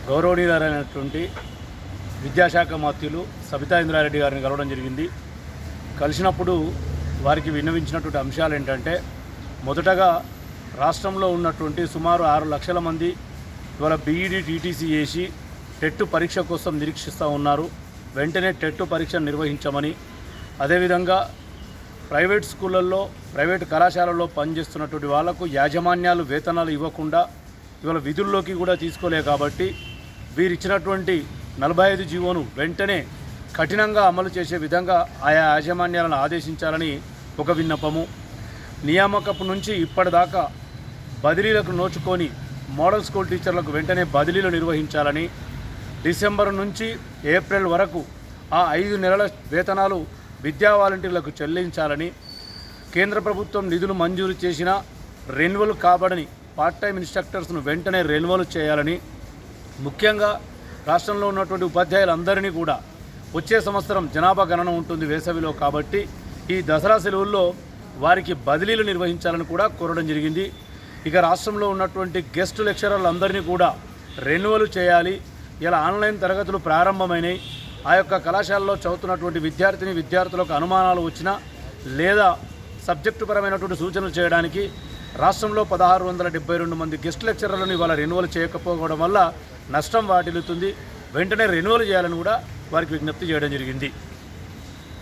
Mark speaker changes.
Speaker 1: గౌరవనీయులైనటువంటి విద్యాశాఖ మంత్రులు సబితా ఇంద్రారెడ్డి గారిని కలవడం జరిగింది. కలిసినప్పుడు వారికి విన్నవించినటువంటి అంశాలు ఏంటంటే, మొదటగా రాష్ట్రంలో ఉన్నటువంటి సుమారు 6 లక్షల మంది ఇవాళ బీఈడీ టీటీసీ చేసి టెట్ పరీక్ష కోసం నిరీక్షిస్తూ ఉన్నారు. వెంటనే టెట్ పరీక్ష నిర్వహించమని, అదేవిధంగా ప్రైవేట్ స్కూళ్ళల్లో ప్రైవేట్ కళాశాలల్లో పనిచేస్తున్నటువంటి వాళ్లకు యాజమాన్యాలు వేతనాలు ఇవ్వకుండా ఇవాళ విధుల్లోకి కూడా తీసుకోలే కాబట్టి వీరిచ్చినటువంటి 45 జీవోను వెంటనే కఠినంగా అమలు చేసే విధంగా ఆయా యాజమాన్యాలను ఆదేశించాలని ఒక విన్నపము. నియామకపు నుంచి ఇప్పటిదాకా బదిలీలకు నోచుకొని మోడల్ స్కూల్ టీచర్లకు వెంటనే బదిలీలు నిర్వహించాలని, డిసెంబర్ నుంచి ఏప్రిల్ వరకు ఆ 5 నెలల వేతనాలు విద్యా వాలంటీర్లకు చెల్లించాలని, కేంద్ర ప్రభుత్వం నిధులు మంజూరు చేసిన రెన్యువల్ కాబడని పార్ట్ టైం ఇన్స్ట్రక్టర్స్ను వెంటనే రెన్యువల్ చేయాలని, ముఖ్యంగా రాష్ట్రంలో ఉన్నటువంటి ఉపాధ్యాయులందరినీ కూడా వచ్చే సంవత్సరం జనాభా గణన ఉంటుంది వేసవిలో కాబట్టి ఈ దసరా సెలవుల్లో వారికి బదిలీలు నిర్వహించాలని కూడా కోరడం జరిగింది. ఇక రాష్ట్రంలో ఉన్నటువంటి గెస్ట్ లెక్చరర్లందరినీ కూడా రెన్యువల్ చేయాలి. ఇలా ఆన్లైన్ తరగతులు ప్రారంభమైనాయి. ఆ యొక్క కళాశాలలో చదువుతున్నటువంటి విద్యార్థులకు అనుమానాలు వచ్చినా లేదా సబ్జెక్టు పరమైనటువంటి సూచనలు చేయడానికి రాష్ట్రంలో 1672 మంది గెస్ట్ లెక్చరర్లను ఇవాళ రెన్యువల్ చేయకపోవడం వల్ల నష్టం వాటిల్లుతుంది. వెంటనే రెన్యువల్ చేయాలని కూడా వారికి విజ్ఞప్తి చేయడం జరిగింది.